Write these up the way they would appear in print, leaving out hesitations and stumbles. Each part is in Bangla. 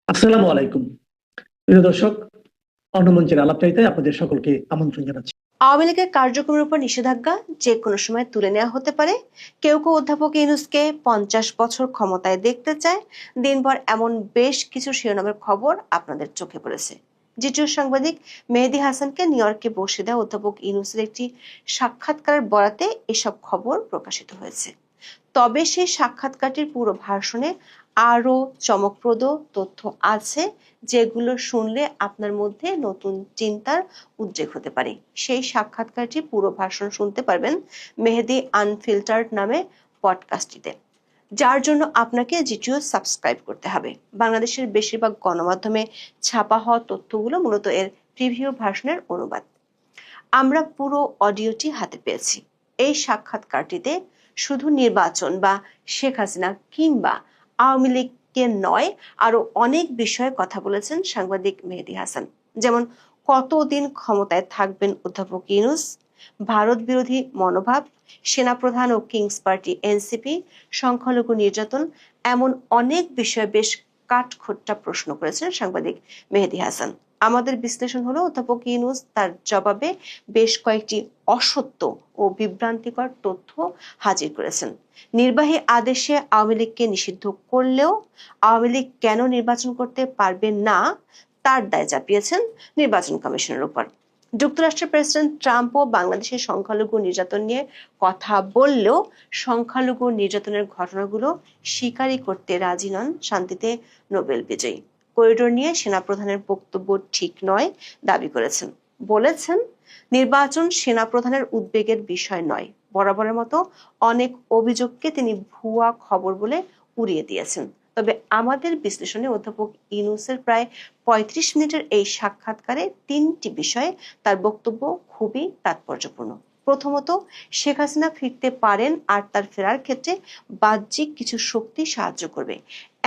আসসালামু আলাইকুম। প্রিয় দর্শক, অন্যমঞ্চের আলাপচারিতায় আপনাদের সকলকে আমন্ত্রণ জানাচ্ছি। আওয়ামী লীগের কার্যক্রমের উপর নিষেধাজ্ঞা যে কোনো সময় তুলে নেওয়া হতে পারে। কেউ কেউ অধ্যাপক ইউনূসকে 50 বছর ক্ষমতায় দেখতে চায়। দিনভর এমন বেশ কিছু শিরোনামের খবর আপনাদের চোখে পড়েছে। জিটিও সাংবাদিক মেহেদী হাসানকে নিউ ইয়র্কে বসে দেওয়া অধ্যাপক ইউনূসের একটি সাক্ষাৎকারের বরাতে এসব খবর প্রকাশিত হয়েছে। তবে সেই সাক্ষাৎকারটির পুরো ভার্সনে আরো চমকপ্রদ তথ্য আছে, যেগুলো শুনলে আপনার মধ্যে নতুন চিন্তার উদ্রেক হতে পারে। সেই সাক্ষাৎকারটি পুরো ভার্সন শুনতে পারবেন মেহেদী আনফিল্টার্ড নামে পডকাস্টটিতে, যার জন্য আপনাকে জিটিও সাবস্ক্রাইব করতে হবে। বাংলাদেশের বেশিরভাগ গণমাধ্যমে ছাপা হওয়া তথ্যগুলো মূলত এর প্রিভিউ ভার্সনের অনুবাদ। আমরা পুরো অডিওটি হাতে পেয়েছি। এই সাক্ষাৎকারটিতে শুধু নির্বাচন বা শেখ হাসিনা কিংবা আওয়ামী লীগকে নয়, আরো অনেক বিষয়ে কথা বলেছেন সাংবাদিক মেহেদী হাসান। যেমন, কতদিন ক্ষমতায় থাকবেন অধ্যাপক ইউনূস, ভারত বিরোধী মনোভাব, সেনাপ্রধান ও কিংস পার্টি এনসিপি, সংখ্যালঘু নির্যাতন, এমন অনেক বিষয়ে বেশ কাঠখোট্টা প্রশ্ন করেছেন সাংবাদিক মেহেদী হাসান। আমাদের বিশ্লেষণ হলো, অধ্যাপক ইউনূস তার জবাবে বেশ কয়েকটি অসত্য ও বিভ্রান্তিকর তথ্য হাজির করেছেন। নির্বাহী আদেশে আওয়ামী লীগকে নিষিদ্ধ করলেও আওয়ামী লীগ কেন নির্বাচন করতে পারবে না তার দায় চাপিয়েছেন নির্বাচন কমিশনের উপর। যুক্তরাষ্ট্রের প্রেসিডেন্ট ট্রাম্পও বাংলাদেশের সংখ্যালঘু নির্যাতন নিয়ে কথা বললেও সংখ্যালঘু নির্যাতনের ঘটনাগুলো স্বীকারই করতে রাজি নন শান্তিতে নোবেল বিজয়ী। করিডোর নিয়ে সেনাপ্রধানের বক্তব্য ঠিক নয় দাবি করেছেন। বলেছেন, নির্বাচন সেনাপ্রধানের উদ্বেগের বিষয় নয়। বরাবরের মতো অনেক অভিযোগকে তিনি ভুয়া খবর বলে উড়িয়ে দিয়েছেন। তবে আমাদের বিশ্লেষণে অধ্যাপক ইউনূসের প্রায় 35 মিনিটের এই সাক্ষাৎকারে 3টি বিষয়ে তার বক্তব্য খুবই তাৎপর্যপূর্ণ। প্রথমত, শেখ হাসিনা ফিরতে পারেন আর তার ফেরার ক্ষেত্রে বাহ্যিক কিছু শক্তি সাহায্য করবে,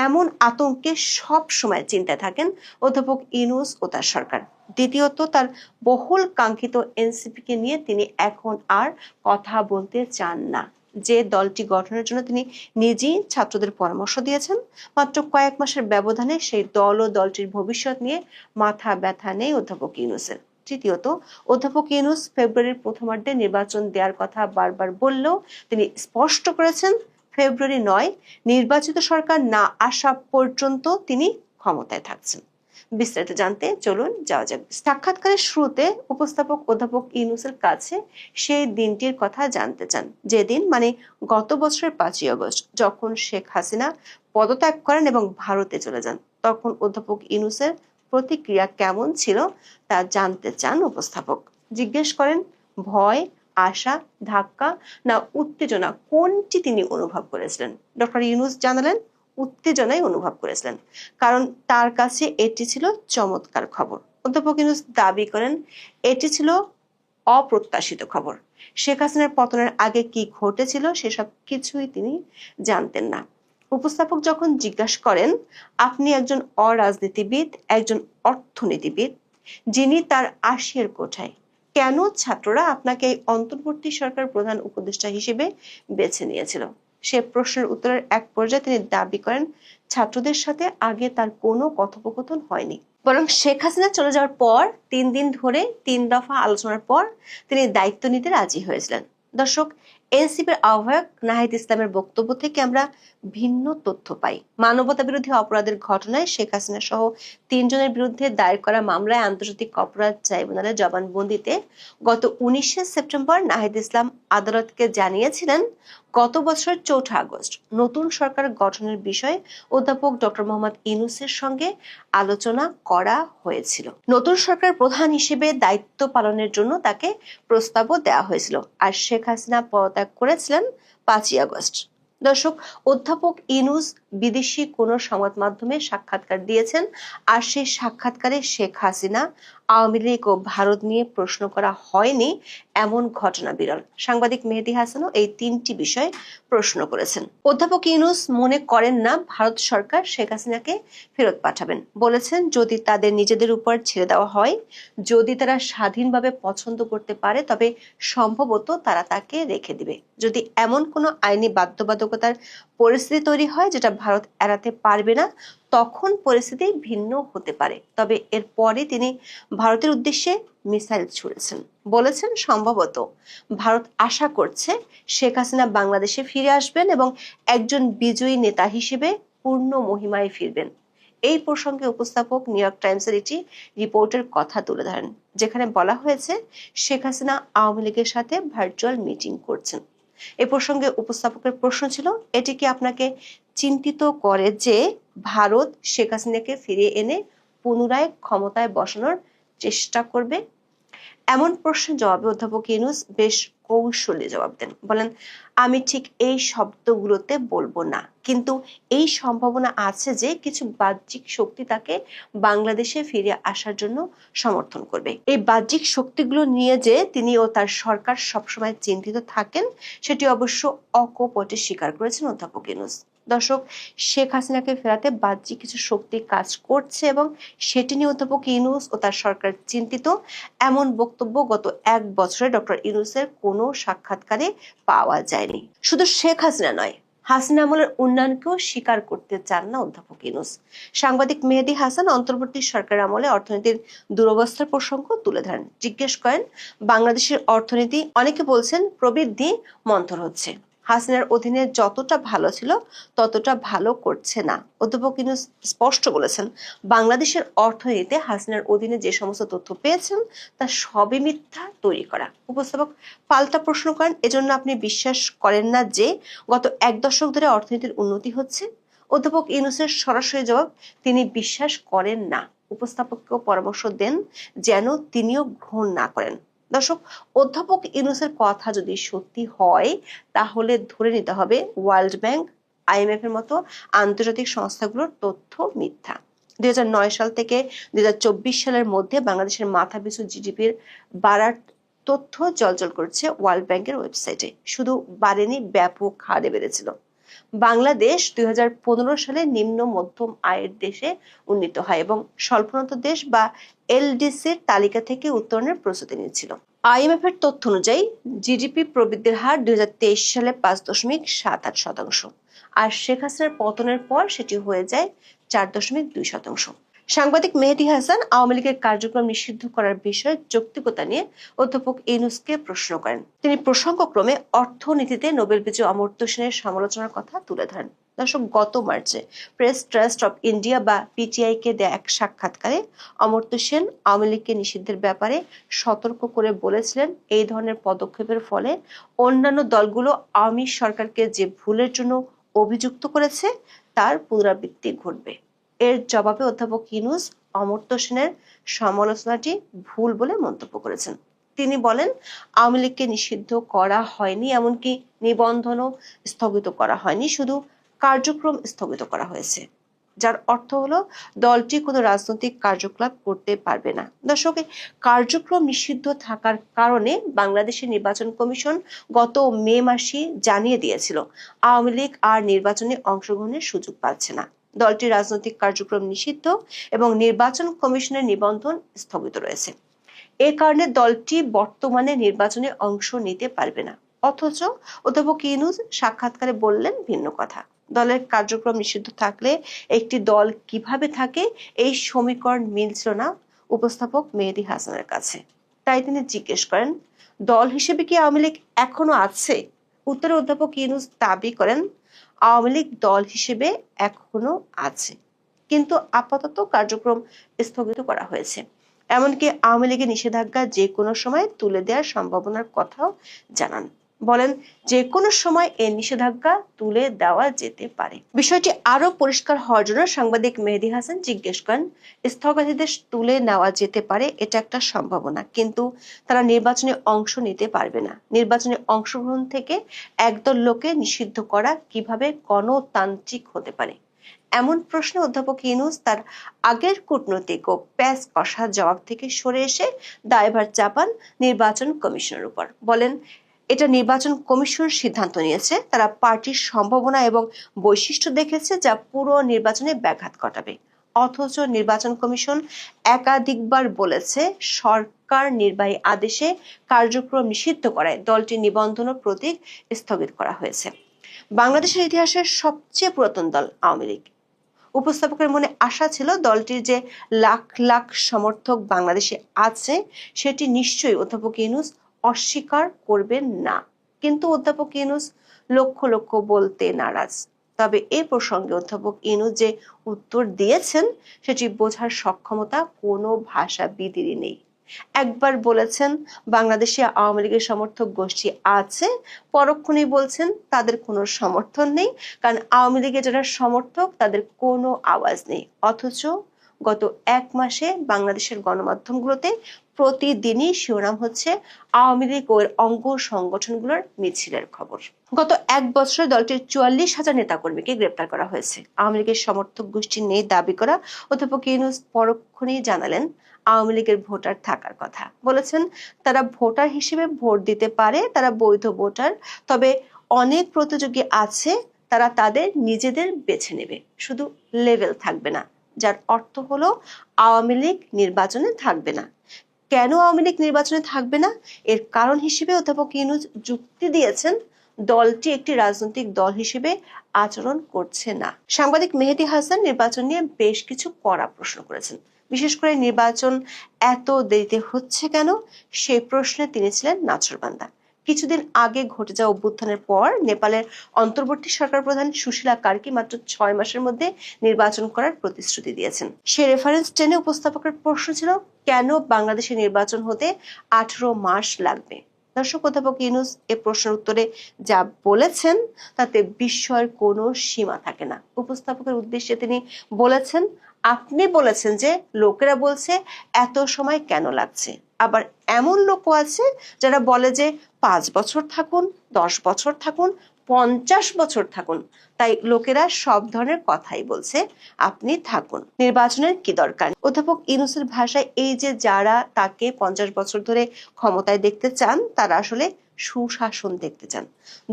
এমন আতঙ্কে সব সময় চিন্তায় থাকেন অধ্যাপক ইউনূস ও তার সরকার। দ্বিতীয়ত, তার বহুল কাঙ্ক্ষিত এনসিপিকে নিয়ে তিনি এখন আর কথা বলতে চান না। যে দলটি গঠনের জন্য তিনি নিজেই ছাত্রদের পরামর্শ দিয়েছেন, মাত্র কয়েক মাসের ব্যবধানে সেই দল ও দলটির ভবিষ্যৎ নিয়ে মাথা ব্যথা নেই অধ্যাপক ইউনূসের। তৃতীয়ত, অধ্যাপক ইউনূস ফেব্রুয়ারির প্রথমার্ধে নির্বাচন দেওয়ার কথা বারবার বললেও তিনি স্পষ্ট করেছেন, ফেব্রুয়ারি নয়, নির্বাচিত সরকার না আসা পর্যন্ত তিনি ক্ষমতায় থাকছেন। বিস্তারিত জানতে চলুন যাওয়া যাক। সাক্ষাৎকারের শুরুতে উপস্থাপক অধ্যাপক ইউনূসের কাছে সেই দিনটির কথা জানতে চান, যেদিন মানে গত বছরের 5ই আগস্ট, যখন শেখ হাসিনা পদত্যাগ করেন এবং ভারতে চলে যান। তখন অধ্যাপক ইউনূসের প্রতিক্রিয়া কেমন ছিল তা জানতে চান উপস্থাপক। জিজ্ঞেস করেন, ভয়, আশা, ধাক্কা না উত্তেজনা কোনটি তিনি অনুভব করেছিলেন। ডক্টর ইউনূস জানালেন, উত্তেজনাই অনুভব করেছিলেন, কারণ তার কাছে এটি ছিল চমৎকার খবর। অধ্যাপক ইউনূস দাবি করেন, এটি ছিল অপ্রত্যাশিত খবর। শেখ হাসিনার পতনের আগে কি ঘটেছিল সেসব কিছুই তিনি জানতেন না। উপস্থাপক যখন জিজ্ঞাসা করেন, আপনি একজন অরাজনীতিবিদ, একজন অর্থনীতিবিদ, যিনি তার 80-এর কোঠায়, কেন ছাত্ররা আপনাকে এই অন্তর্বর্তী সরকার প্রধান উপদেষ্টা হিসেবে বেছে নিয়েছিল? সে প্রশ্নের উত্তরের এক পর্যায়ে তিনি দাবি করেন, ছাত্রদের সাথে আগে তার কোনো কথোপকথন হয়নি, বরং শেখ হাসিনা চলে যাওয়ার পর 3 দিন ধরে 3 দফা আলোচনার পর তিনি দায়িত্ব নিতে রাজি হয়েছিলেন। দর্শক, এনসিপির আহ্বায়ক নাহিদ ইসলামের বক্তব্য থেকে আমরা ভিন্ন তথ্য পাই। মানবতা বিরোধী অপরাধের ঘটনায় শেখ হাসিনা সহ 3 জনের বিরুদ্ধে দায়ের করা মামলায় আন্তর্জাতিক অপরাধ ট্রাইব্যুনালের জবানবন্দিতে গত 19শে সেপ্টেম্বর নাহিদ ইসলাম আদালতকে জানিয়েছিলেন, গত বছরের 4 আগস্ট নতুন সরকার গঠনের বিষয়ে অধ্যাপক ডক্টর মোহাম্মদ ইউনূসের সঙ্গে আলোচনা করা হয়েছিল। নতুন সরকার প্রধান হিসেবে দায়িত্ব পালনের জন্য তাকে প্রস্তাবও দেওয়া হয়েছিল, আর শেখ হাসিনা পদত্যাগ করেছিলেন 5ই আগস্ট। দর্শক, অধ্যাপক ইউনূস বিদেশি কোনো সংবাদ মাধ্যমে সাক্ষাৎকার দিয়েছেন, আর সেই সাক্ষাৎকারে শেখ হাসিনা, আওয়ামী লীগ ও ভারত নিয়ে প্রশ্ন করা হয়নি এমন ঘটনা বিরল। সাংবাদিক মেহেদী হাসানও এই 3টি বিষয়ে প্রশ্ন করেছেন। অধ্যাপক ইউনূস মনে করেন না ভারত সরকার শেখ হাসিনাকে ফেরত পাঠাবেন। বলেছেন, যদি তাদের নিজেদের উপর ছেড়ে দেওয়া হয়, যদি তারা স্বাধীনভাবে পছন্দ করতে পারে, তবে সম্ভবত তারা তাকে রেখে দিবে। যদি এমন কোনো আইনি বাধ্যবাধকতা বিশ্বাসঘাতকতার পরিস্থিতি তৈরি হয় যেটা ভারত এড়াতে পারবে না, তখন পরিস্থিতি ভিন্ন হতে পারে। তবে এরপরে তিনি ভারতের উদ্দেশ্যে মিসাইল ছুড়েছেন, বলেছেন সম্ভবত ভারত আশা করছে শেখ হাসিনা বাংলাদেশে ফিরে আসবেন এবং একজন বিজয়ী নেতা হিসেবে পূর্ণ মহিমায় ফিরবেন। এই প্রসঙ্গে উপস্থাপক নিউ ইয়র্ক টাইমসের একটি রিপোর্টের কথা তুলে ধরেন, যেখানে বলা হয়েছে শেখ হাসিনা আওয়ামী লীগের সাথে ভার্চুয়াল মিটিং করছেন। এ প্রসঙ্গে উপস্থাপকের প্রশ্ন ছিল, এটি কি আপনাকে চিন্তিত করে যে ভারত শেখ হাসিনাকে ফিরিয়ে এনে পুনরায় ক্ষমতায় বসানোর চেষ্টা করবে? এমন প্রশ্নের জবাবে অধ্যাপক ইউনূস বেশ কৌশলী জবাব দেন, বলেন, আমি ঠিক এই শব্দগুলোতে বলবো না, কিন্তু এই সম্ভাবনা আছে যে কিছু বাহ্যিক শক্তি তাকে বাংলাদেশে ফিরে আসার জন্য সমর্থন করবে। এই বাহ্যিক শক্তিগুলো নিয়ে যে তিনি ও তার সরকার সবসময় চিন্তিত থাকেন সেটি অবশ্য অকপটে স্বীকার করেছেন অধ্যাপক ইউনূস। দর্শক, শেখ হাসিনাকে ফেরাতে বাহ্যিক কিছু শক্তি কাজ করছে এবং সেটি নিয়ে অধ্যাপক ইউনূস ও তার সরকার চিন্তিত, এমন বক্তব্য গত এক বছরে ডক্টর ইউনূসের কোনো সাক্ষাৎকারে পাওয়া যায়নি। শুধু শেখ হাসিনা নয়, হাসিনা আমলের উন্নয়নকেও স্বীকার করতে চান না অধ্যাপক ইউনূস। সাংবাদিক মেহেদী হাসান অন্তর্বর্তী সরকার আমলে অর্থনীতির দুরবস্থার প্রসঙ্গ তুলে ধরেন, জিজ্ঞেস করেন, বাংলাদেশের অর্থনীতি অনেকে বলছেন প্রবৃদ্ধি মন্থর হচ্ছে, হাসিনার অধীনে যতটা ভালো ছিল ততটা ভালো করছে না। অধ্যাপক ইউনূস স্পষ্ট বলেছেন, বাংলাদেশের অর্থনীতিতে হাসিনার অধীনে যে সমস্ত তথ্য পেয়েছেন তা সবই মিথ্যা, তৈরি করা। উপস্থাপক পাল্টা প্রশ্ন করেন, এজন্য আপনি বিশ্বাস করেন না যে গত এক দশক ধরে অর্থনীতির উন্নতি হচ্ছে? অধ্যাপক ইউনূসের সরাসরি জবাব, তিনি বিশ্বাস করেন না। উপস্থাপককেও পরামর্শ দেন যেন তিনিও গ্রহণ না করেন। দর্শক, অধ্যাপক ইউনূসের কথা যদি সত্যি হয় তাহলে ধরে নিতে হবে ওয়ার্ল্ড ব্যাংক, IMF এর মতো আন্তর্জাতিক সংস্থাগুলোর তথ্য মিথ্যা। 2009 সাল থেকে 2024 সালের মধ্যে বাংলাদেশের মাথাপিছু জিডিপির বাড়ার তথ্য জলজল করছে ওয়ার্ল্ড ব্যাংকের ওয়েবসাইটে। শুধু বাড়েনি, ব্যাপক হারে বেড়েছিল। বাংলাদেশ 2015 সালে নিম্ন মধ্যম আয়ের দেশে উন্নীত হয় এবং স্বল্পোন্নত দেশ বা LDCর তালিকা থেকে উত্তরণের প্রস্তুতি নিচ্ছিল। IMF এর তথ্য অনুযায়ী জিডিপি প্রবৃদ্ধির হার 2023 সালে 5.78%, আর শেখ হাসিনার পতনের পর সেটি হয়ে যায় 4.2%। সাংবাদিক মেহেদী হাসান আওয়ামী লীগের কার্যক্রম নিষিদ্ধ করার বিষয়ে যৌক্তিকতা নিয়ে অধ্যাপক ইউনূসকে প্রশ্ন করেন। তিনি প্রসঙ্গক্রমে অর্থনীতিতে নোবেল বিজয়ী অমর্ত্য সেনের সমালোচনার কথা তুলে ধরেন। দর্শক, গত মার্চে প্রেস ট্রাস্ট অফ ইন্ডিয়া বা PTI কে দেয়া এক সাক্ষাৎকারে অমর্ত্য সেন আওয়ামী লীগকে নিষিদ্ধের ব্যাপারে সতর্ক করে বলেছিলেন, এই ধরনের পদক্ষেপের ফলে অন্যান্য দলগুলো আওয়ামী সরকারকে যে ভুলের জন্য অভিযুক্ত করেছে তার পুনরাবৃত্তি ঘটবে। এর জবাবে অধ্যাপক ইউনূস অমর্ত্য সেনের সমালোচনাটি ভুল বলে মন্তব্য করেছেন। তিনি বলেন, আওয়ামী লীগকে নিষিদ্ধ করা হয়নি, এমনকি নিবন্ধনও স্থগিত করা হয়নি, শুধু কার্যক্রম স্থগিত করা হয়েছে, যার অর্থ হলো দলটি কোনো রাজনৈতিক কার্যকলাপ করতে পারবে না। দর্শক, কার্যক্রম নিষিদ্ধ থাকার কারণে বাংলাদেশের নির্বাচন কমিশন গত মে মাসে জানিয়ে দিয়েছিল আওয়ামী লীগ আর নির্বাচনে অংশগ্রহণের সুযোগ পাচ্ছে না। দলটির রাজনৈতিক কার্যক্রম নিষিদ্ধ এবং নির্বাচন কমিশনের নিবন্ধন স্থগিত রয়েছে। এ কারণে দলটি বর্তমানে নির্বাচনে অংশ নিতে পারবে না। অথচ অধ্যাপক ইউনূস সাক্ষাৎকারে বললেন ভিন্ন কথা। দলের কার্যক্রম নিষিদ্ধ থাকলে একটি দল কিভাবে থাকে, এই সমীকরণ মিলছিল না উপস্থাপক মেহেদী হাসানের কাছে। তাই তিনি জিজ্ঞেস করেন, দল হিসেবে কি আওয়ামী লীগ এখনো আছে? উত্তরে অধ্যাপক ইউনূস দাবি করেন, আওয়ামী লীগ দল হিসেবে এখনো আছে, কিন্তু আপাতত কার্যক্রম স্থগিত করা হয়েছে। এমনকি আওয়ামী লীগের নিষেধাজ্ঞা যে কোনো সময় তুলে দেওয়ার সম্ভাবনার কথাও জানান। বলেন, যে কোনো সময় এই নিষেধাজ্ঞা তুলে দেওয়া যেতে পারে। বিষয়টি আরো পরিষ্কার হওয়ার জন্য সাংবাদিক মেহেদী হাসান জিজ্ঞেস করেন, স্থগিতাদেশ তুলে নেওয়া যেতে পারে, এটা একটা সম্ভাবনা, কিন্তু তারা নির্বাচনে অংশ নিতে পারবে না। নির্বাচনে অংশগ্রহণ থেকে একদল লোকে নিষিদ্ধ করা কিভাবে গণতান্ত্রিক হতে পারে? এমন প্রশ্নে অধ্যাপক ইউনূস তার আগের কূটনৈতিক ও প্যাঁচ কষা জবাব থেকে সরে এসে দায়ভার চাপান নির্বাচন কমিশনের উপর। বলেন, এটা নির্বাচন কমিশন সিদ্ধান্ত নিয়েছে, তারা পার্টির সম্ভাবনা এবং বৈশিষ্ট্য দেখেছে যা পুরো নির্বাচনে ব্যাঘাত ঘটাবে। অথচ নির্বাচন কমিশন একাধিকবার বলেছে সরকার নির্বাহী আদেশে কার্যক্রম নিষিদ্ধ করায় দলটির নিবন্ধন ও প্রতীক স্থগিত করা হয়েছে। বাংলাদেশের ইতিহাসের সবচেয়ে পুরাতন দল আওয়ামী লীগ। উপস্থাপকের মনে আশা ছিল দলটির যে লাখ লাখ সমর্থক বাংলাদেশে আছে সেটি নিশ্চয়ই অধ্যাপক ইউনূস অস্বীকার করবেন না, কিন্তু অধ্যাপক ইউনূস লক্ষ লক্ষ বলতে নারাজ। তবে এই প্রসঙ্গে অধ্যাপক ইউনূস যে উত্তর দিয়েছেন সেটি বোঝার সক্ষমতা কোনো ভাষাবিদেরই নেই। একবার বলেছেন বাংলাদেশে আওয়ামী লীগের সমর্থক গোষ্ঠী আছে, পরক্ষণেই বলছেন তাদের কোনো সমর্থন নেই, কারণ আওয়ামী লীগের যারা সমর্থক তাদের কোনো আওয়াজ নেই। অথচ গত এক মাসে বাংলাদেশের গণমাধ্যমগুলোতে প্রতিদিনই শিরোনাম হচ্ছে আওয়ামী লীগ ও এর অঙ্গ সংগঠনগুলোর মিছিলের খবর। গত এক বছরে দলটির 44,000 নেতাকর্মীকে গ্রেপ্তার করা হয়েছে। আওয়ামী লীগের সমর্থক গোষ্ঠীর নেই দাবি করা অধ্যাপক ইউনূস পরক্ষণেই জানালেন আওয়ামী লীগের ভোটার থাকার কথা। বলেছেন তারা ভোটার হিসেবে ভোট দিতে পারে, তারা বৈধ ভোটার, তবে অনেক প্রতিযোগী আছে, তারা তাদের নিজেদের বেছে নেবে, শুধু লেভেল থাকবে না, যার অর্থ হলো আওয়ামী লীগ নির্বাচনে থাকবে না। কেন আওয়ামী লীগ নির্বাচনে থাকবে না এর কারণ হিসেবে অধ্যাপক ইউনূস যুক্তি দিয়েছেন দলটি একটি রাজনৈতিক দল হিসেবে আচরণ করছে না। সাংবাদিক মেহেদী হাসান নির্বাচন নিয়ে বেশ কিছু কড়া প্রশ্ন করেছেন। বিশেষ করে নির্বাচন এত দেরিতে হচ্ছে কেন সেই প্রশ্নে তিনি ছিলেন নাছোড়বান্দা। কিছুদিন আগে ঘটে যাওয়া অভ্যুত্থানের পর নেপালের অন্তর্বর্তী সরকার প্রধান সুশীলা কার্কি মাত্র 6 মাসের মধ্যে নির্বাচন করার প্রতিশ্রুতি দিয়েছেন। সে রেফারেন্স টেনে উপস্থাপকের প্রশ্ন ছিল কেন বাংলাদেশে নির্বাচন হতে 18 মাস লাগবে। দর্শক, অধ্যাপক ইউনূস এ প্রশ্নের উত্তরে যা বলেছেন তাতে বিস্ময়ের কোনো সীমা থাকে না। উপস্থাপকের উদ্দেশ্যে তিনি বলেছেন, আপনি বলেছেন যে লোকেরা বলছে এত সময় কেন লাগছে, আবার এমন লোকও আছে যারা বলে যে 5 বছর থাকুন, 10 বছর থাকুন, 50 বছর থাকুন, তাই লোকেরা সব ধরনের কথাই বলছে, আপনি থাকুন, নির্বাচনের কি দরকার। অধ্যাপক ইউনূসের ভাষায় এই যে যারা তাকে 50 বছর ধরে ক্ষমতায় দেখতে চান তারা আসলে সুশাসন দেখতে চান,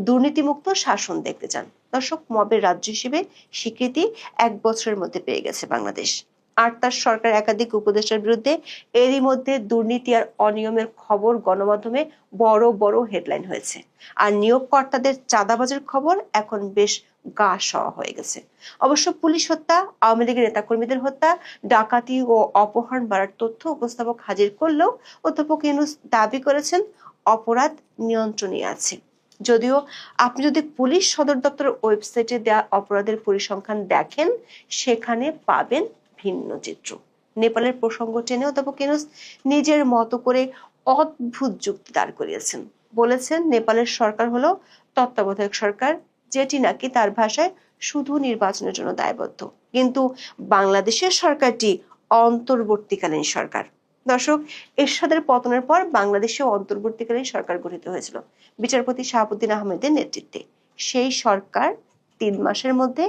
দুর্নীতিমুক্ত শাসন দেখতে চান। দর্শক, মবের রাজ্য হিসেবে স্বীকৃতি 1 বছরের মধ্যে পেয়ে গেছে বাংলাদেশ। আর তার সরকার একাধিক উপদেষ্টার বিরুদ্ধে এরই মধ্যে দুর্নীতি আর অনিয়মের খবর গণমাধ্যমে বড় বড় হেডলাইন হয়েছে। আর নিয়োগকর্তাদের চাঁদাবাজের খবর এখন বেশ গা সওয়া হয়ে গেছে। অবশ্য পুলিশ হত্যা, আওয়ামী লীগের নেতাকর্মীদের হত্যা, ডাকাতি ও অপহরণ বাড়ার তথ্য উপস্থাপক হাজির করলেও অধ্যাপক ইউনূস দাবি করেছেন অপরাধ নিয়ন্ত্রণে আছে। যদিও আপনি যদি পুলিশ সদর দপ্তরের ওয়েবসাইটে দেওয়া অপরাধের পরিসংখ্যান দেখেন সেখানে পাবেন ভিন্ন চিত্র। নেপালের প্রসঙ্গ টেনে অধ্যাপক ইউনূস নিজের মতো করে অদ্ভুত যুক্তি দাঁড় করিয়েছেন। বলেছেন নেপালের সরকার হলো তত্ত্বাবধায়ক সরকার, যেটি নাকি তার ভাষায় শুধু নির্বাচনের জন্য দায়বদ্ধ, কিন্তু বাংলাদেশের সরকারটি অন্তর্বর্তীকালীন সরকার। দর্শক, এরশাদের পতনের পর বাংলাদেশে অন্তর্বর্তীকালীন সরকার গঠিত হয়েছিল বিচারপতি শাহাবুদ্দিন আহমেদের নেতৃত্বে। সেই সরকার 3 মাসের মধ্যে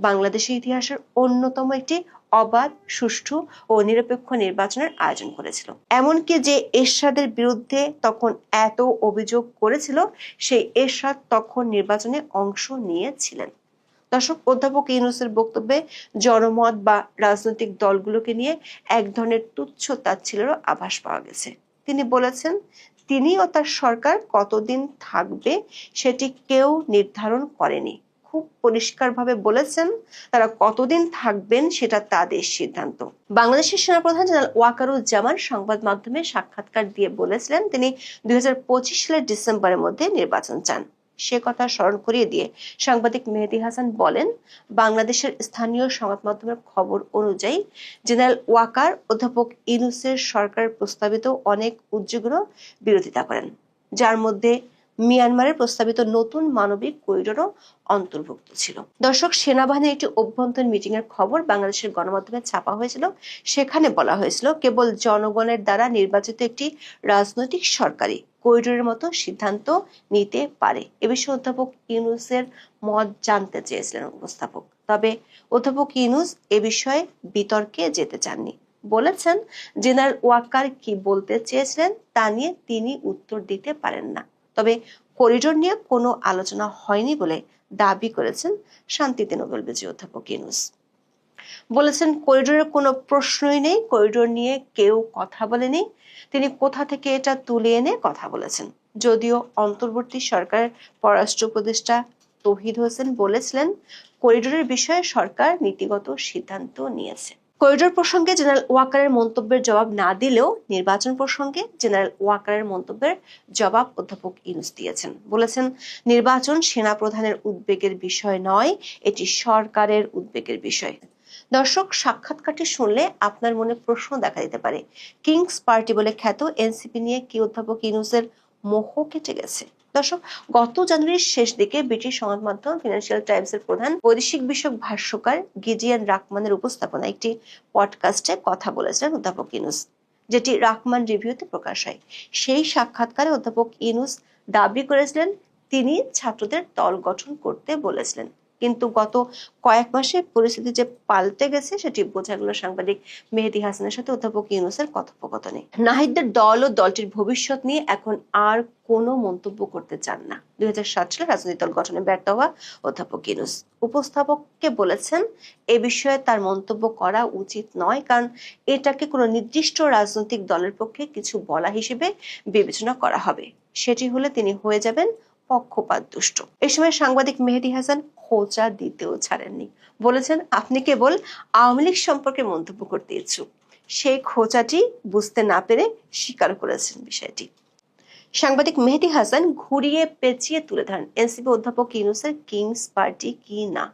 বাংলাদেশের ইতিহাসের অন্যতম একটি অবাধ, সুষ্ঠু ও নিরপেক্ষ নির্বাচনের আয়োজন করেছিল। এমনকি যে এরশাদের বিরুদ্ধে তখন এত অভিযোগ করেছিল সেই এরশাদ তখন নির্বাচনে অংশ নিয়েছিলেন। দর্শক, অধ্যাপক ইউনূসের বক্তব্যে জনমত বা রাজনৈতিক দলগুলোকে নিয়ে এক ধরনের তুচ্ছ তাচ্ছিল্যের আভাস পাওয়া গেছে। তিনি বলেছেন তিনি ও তার সরকার কতদিন থাকবে সেটি কেউ নির্ধারণ করেনি। খুব পরিষ্কারভাবে বলেছেন তারা কতদিন থাকবেন সেটা তাদের সিদ্ধান্ত। বাংলাদেশের সেনাপ্রধান জেনারেল ওয়াকারুজ্জামান সংবাদ মাধ্যমে সাক্ষাৎকার দিয়ে বলেছিলেন তিনি 2025 সালের ডিসেম্বরের মধ্যে নির্বাচন চান। সে কথা স্মরণ করিয়ে দিয়ে সাংবাদিক মেহেদী হাসান বলেন, বাংলাদেশের স্থানীয় সংবাদ মাধ্যমের খবর অনুযায়ী জেনারেল ওয়াকার অধ্যাপক ইউনূসের সরকারের প্রস্তাবিত অনেক উদ্যোগেরও বিরোধিতা করেন, যার মধ্যে মিয়ানমারের প্রস্তাবিত নতুন মানবিক করিডোরও অন্তর্ভুক্ত ছিল। দর্শক, সেনাবাহিনীর একটি অভ্যন্তরীণ মিটিং এর খবর বাংলাদেশের গণমাধ্যমে ছাপা হয়েছিল। সেখানে বলা হয়েছিল কেবল জনগণের দ্বারা নির্বাচিত একটি রাজনৈতিক সরকারই করিডোরের মতো সিদ্ধান্ত নিতে পারে। এ বিষয়ে অধ্যাপক ইউনূসের মত জানতে চেয়েছিলেন উপস্থাপক। তবে অধ্যাপক ইউনূস এ বিষয়ে বিতর্কে যেতে চাননি। বলেছেন জেনারেল ওয়াকার কি বলতে চেয়েছিলেন তা নিয়ে তিনি উত্তর দিতে পারেন না। তবে করিডোর নিয়ে কোনো আলোচনা হয়নি বলে দাবি করেছেন শান্তিতে নোবেল বিজয়ী অধ্যাপক ইউনূস। বলেছেন করিডোরের কোনো প্রশ্নই নেই, করিডোর নিয়ে কেউ কথা বলেনি, তিনি কোথা থেকে এটা তুলে এনে কথা বলেছেন। যদিও অন্তর্বর্তী সরকারের পররাষ্ট্র উপদেষ্টা তৌহিদ হোসেন বলেছিলেন, করিডোরের বিষয়ে সরকার নীতিগত সিদ্ধান্ত নিয়েছে। করিডোর প্রসঙ্গে জেনারেল ওয়াকারের মন্তব্যের জবাব না দিলেও নির্বাচন প্রসঙ্গে জেনারেল ওয়াকারের মন্তব্যের জবাব অধ্যাপক ইউনূস দিয়েছেন। বলেছেন, নির্বাচন সেনাপ্রধানের উদ্বেগের বিষয় নয়, এটি সরকারের উদ্বেগের বিষয়। দর্শক, সাক্ষাৎকারটি শুনলে আপনার মনে প্রশ্ন দেখা দিতে পারে, কিংস পার্টি বলে খ্যাত এনসিপি নিয়ে কি অধ্যাপক ইউনূসের মোহ কেটে গেছে? দর্শক, গত জানুয়ারির শেষ দিকে ব্রিটিশ সংবাদ মাধ্যম ফিনান্সিয়াল টাইমসের প্রধান বৈদেশিক বিষয়ক ভাষ্যকার গিজিয়ান রাকমানের উপস্থাপনায় একটি পডকাস্টে কথা বলেছিলেন অধ্যাপক ইউনূস, যেটি রাকমান রিভিউতে প্রকাশ হয়। সেই সাক্ষাৎকারে অধ্যাপক ইউনূস দাবি করেছিলেন তিনি ছাত্রদের দল গঠন করতে বলেছিলেন। কিন্তু গত কয়েক মাসে পরিস্থিতি যে পাল্টে গেছে সেটি বোঝা গেল সাংবাদিক মেহেদী হাসানের সাথে অধ্যাপক ইউনূসের কথোপকথনে। নাহিদদের দল ও দলটির ভবিষ্যৎ নিয়ে এখন আর কোনো মন্তব্য করতে চান না। 2007 সালে রাজনৈতিক দল গঠনে ব্যর্থ হওয়া অধ্যাপক ইউনূস উপস্থাপককে বলেছেন, এ বিষয়ে তার মন্তব্য করা উচিত নয়, কারণ এটাকে কোনো নির্দিষ্ট রাজনৈতিক দলের পক্ষে কিছু বলা হিসেবে বিবেচনা করা হবে। সেটি হলে তিনি হয়ে যাবেন পক্ষপাত দুষ্ট। এই সময় সাংবাদিক মেহেদী হাসান খোঁচা দিতেও ছাড়েননি। বলেছেন, আপনি কেবল আওয়ামী লীগ সম্পর্কে মন্তব্য করতে ইচ্ছুক। সেই খোঁচাটি বুঝতে না পেরে স্বীকার করেছেন বিষয়টি। সাংবাদিক মেহেদী হাসান ঘুরিয়ে পেঁচিয়ে তুলে ধরেন এনসিপি অধ্যাপক ইউনূসের কিংস পার্টি কি না।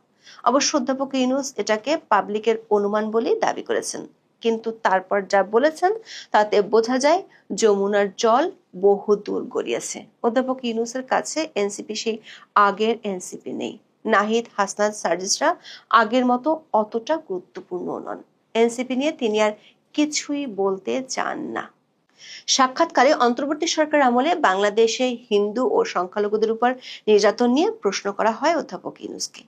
অবশ্য অধ্যাপক ইউনূস এটাকে পাবলিকের অনুমান বলেই দাবি করেছেন, কিন্তু তারপর যা বলেছেন তাতে বোঝা যায় যমুনার জল বহু দূর গড়িয়েছে। অধ্যাপক ইউনূসের কাছে এনসিপি সেই আগের এনসিপি নেই। নাহিদ, হাসনাত, সার্জিসরা আগের মতো অতটা গুরুত্বপূর্ণ নন। এনসিপি নিয়ে তিনি আর কিছুই বলতে চান না। সাক্ষাৎকারে অন্তর্বর্তী সরকার আমলে বাংলাদেশে হিন্দু ও সংখ্যালঘুদের উপর নির্যাতন নিয়ে প্রশ্ন করা হয় অধ্যাপক ইউনূসকে।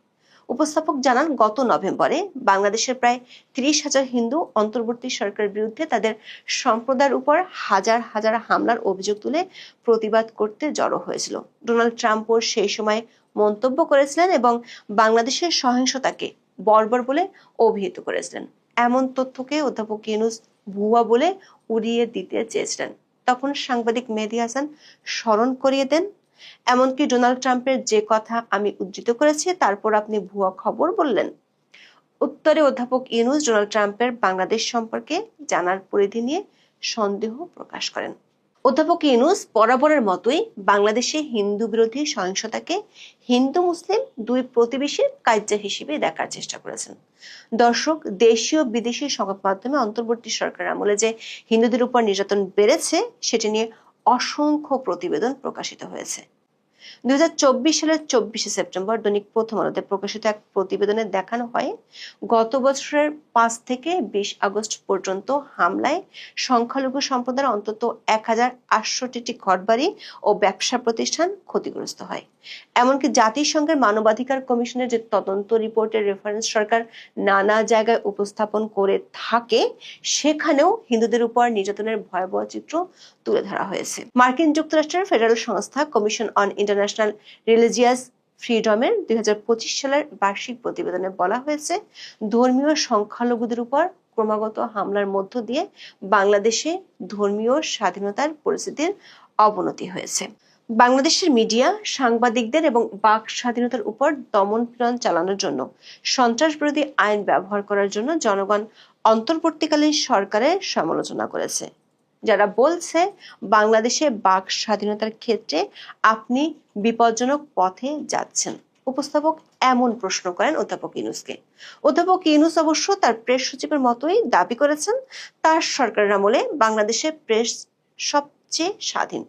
উপস্থাপক জানান, গত নভেম্বরে বাংলাদেশের প্রায় 30,000 হিন্দু অন্তর্বর্তী সরকারের বিরুদ্ধে তাদের সম্প্রদায়ের উপর হাজার হাজার হামলার অভিযোগ তুলে প্রতিবাদ করতে জড়ো হয়েছিল। ডোনাল্ড ট্রাম্পও সেই সময় মন্তব্য করেছিলেন এবং বাংলাদেশের সহিংসতাকে বর্বর বলে অভিহিত করেছিলেন। এমন তথ্যকে অধ্যাপক ইউনূস ভুয়া বলে উড়িয়ে দিতে চেয়েছিলেন। তখন সাংবাদিক মেহেদী হাসান স্মরণ করিয়ে দেন, এমনকি ডোনাল্ড ট্রাম্পের যে কথা আমি উদ্ধৃত করেছি তারপর আপনি ভুয়া খবর বললেন। উত্তরে অধ্যাপক ইউনূস ডোনাল্ড ট্রাম্পের বাংলাদেশ সম্পর্কে জানার পরিধি নিয়ে সন্দেহ প্রকাশ করেন। অধ্যাপক ইউনূস বরাবরের মতোই বাংলাদেশে হিন্দু বিরোধী সহিংসতাকে হিন্দু মুসলিম দুই প্রতিবেশীর কার্যা হিসেবে দেখার চেষ্টা করেছেন। দর্শক, দেশীয় বিদেশি সংবাদ মাধ্যমে অন্তর্বর্তী সরকার আমলে যে হিন্দুদের উপর নির্যাতন বেড়েছে সেটি নিয়ে অসংখ্য প্রতিবেদন প্রকাশিত হয়েছে। 2024 সালের 24শে সেপ্টেম্বর দৈনিক প্রথম আলোতে প্রকাশিত এক প্রতিবেদনে দেখানো হয়, গত বছরের 5 থেকে 20 আগস্ট পর্যন্ত হামলায় সংখ্যালঘু সম্প্রদায়ের অন্তত 1068টি ঘরবাড়ি ও ব্যবসা প্রতিষ্ঠান ক্ষতিগ্রস্ত হয়। এমনকি জাতিসংঘের মানবাধিকার কমিশনের যে তদন্ত রিপোর্টের রেফারেন্স সরকার নানা জায়গায় উপস্থাপন করে থাকে, সেখানেও হিন্দুদের উপর নির্যাতনের ভয়াবহ চিত্র তুলে ধরা হয়েছে। মার্কিন যুক্তরাষ্ট্রের ফেডারেল সংস্থা কমিশন অন ইন্টারন্যাশনাল রিলিজিয়াস ফ্রিডমের 2025 সালের বার্ষিক প্রতিবেদনে বলা হয়েছে, ধর্মীয় সংখ্যালঘুদের উপর ক্রমাগত হামলার মধ্য দিয়ে বাংলাদেশে ধর্মীয় স্বাধীনতার পরিস্থিতির অবনতি হয়েছে। বাংলাদেশের মিডিয়া, সাংবাদিকদের এবং বাক স্বাধীনতার উপর দমন-পীড়ন চালানোর জন্য সন্ত্রাসবিরোধী আইন ব্যবহার করার জন্য জনগণ অন্তর্বর্তীকালীন সরকারের সমালোচনা করেছে, যারা বলছে বাংলাদেশে বাক স্বাধীনতার ক্ষেত্রে আপনি বিপজ্জনক পথে যাচ্ছেন। উপস্থাপক এমন প্রশ্ন করেন অধ্যাপক ইউনূসকে। অধ্যাপক ইউনূস অবশ্য তার প্রেস সচিবের মতোই দাবি করেছেন তার সরকারের আমলে বাংলাদেশের প্রেস সবচেয়ে স্বাধীন।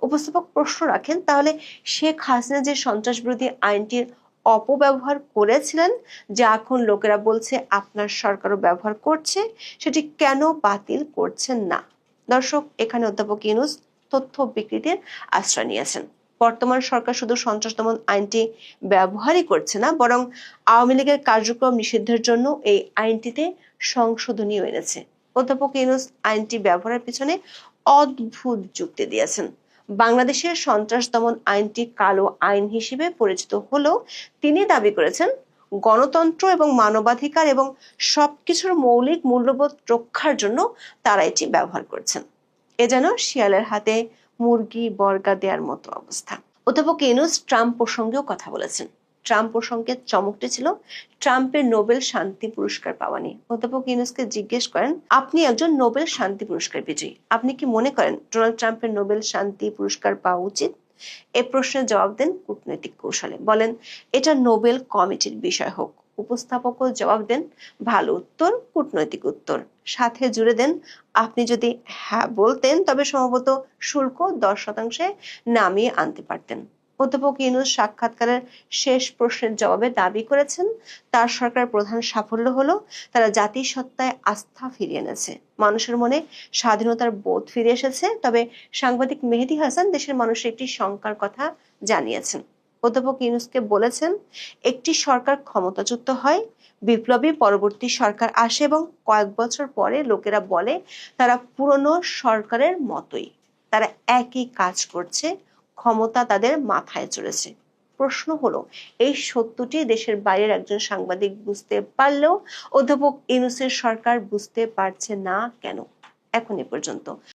উপস্থাপক প্রশ্ন রাখেন, তাহলে শেখ হাসিনা যে সন্ত্রাসবিরোধী আইনটির অপব্যবহার করেছিলেন, যা এখন লোকেরা বলছে আপনার সরকারও ব্যবহার করছে, সেটি কেন বাতিল করছেন না? দর্শক, এখানে অধ্যাপক ইউনূস তথ্য বিকৃতির আশ্রয় নিয়েছেন। বর্তমান সরকার শুধু সন্ত্রাস দমন আইনটি ব্যবহারই করছে না, বরং আওয়ামী লীগের কার্যক্রম নিষিদ্ধের জন্য এই আইনটিতে সংশোধনীও এনেছে। অধ্যাপক ইউনূস আইনটি ব্যবহারের পিছনে অদ্ভুত যুক্তি দিয়েছেন। বাংলাদেশের সন্ত্রাস দমন আইনটি কালো আইন হিসেবে পরিচিত হলেও তিনি দাবি করেছেন গণতন্ত্র এবং মানবাধিকার এবং সবকিছুর মৌলিক মূল্যবোধ রক্ষার জন্য তারা এটি ব্যবহার করছেন। এ যেন শিয়ালের হাতে মুরগি বর্গা দেওয়ার মতো অবস্থা। অধ্যাপক ইউনূস ট্রাম্প প্রসঙ্গেও কথা বলেছেন। ট্রাম্প প্রসঙ্গে চমকটি ছিল ট্রাম্পের নোবেল শান্তি পুরস্কার পাওয়া নিয়ে। অধ্যাপক ইউনূসকে জিজ্ঞেস করেন, আপনি একজন নোবেল শান্তি পুরস্কার বিজয়ী, আপনি কি মনে করেন ডোনাল্ড ট্রাম্পের নোবেল শান্তি পুরস্কার পাওয়া উচিত? এ প্রশ্নের জবাব দেন কূটনৈতিক কৌশলে, বলেন এটা নোবেল কমিটির বিষয় হোক। উপস্থাপকও জবাব দেন ভালো উত্তর, কূটনৈতিক উত্তর, সাথে জুড়ে দেন আপনি যদি হ্যাঁ বলতেন তবে সম্ভবত শুল্ক 10% নামিয়ে আনতে পারতেন। অধ্যাপক ইউনূস সাক্ষাৎকারের শেষ প্রশ্নের জবাবে দাবি করেছেন তার সরকারের প্রধান সাফল্য হলো তারা জাতিসত্তায় আস্থা ফিরিয়ে এনেছে, মানুষের মনে স্বাধীনতার বোধ ফিরে এসেছে। তবে সাংবাদিক মেহেদী হাসান দেশের মানুষের একটি শঙ্কার কথা জানিয়েছেন। অধ্যাপক ইউনূসকে বলেছেন, একটি সরকার ক্ষমতাচ্যুত হয়, বিপ্লবী পরবর্তী সরকার আসে এবং কয়েক বছর পরে লোকেরা বলে তারা পুরনো সরকারের মতোই, তারা একই কাজ করছে, ক্ষমতা তাদের মাথায় চড়েছে। প্রশ্ন হলো, এই সত্যটি দেশের বাইরের একজন সাংবাদিক বুঝতে পারলেও অধ্যাপক ইউনূসের সরকার বুঝতে পারছে না কেন? এখন এ পর্যন্ত।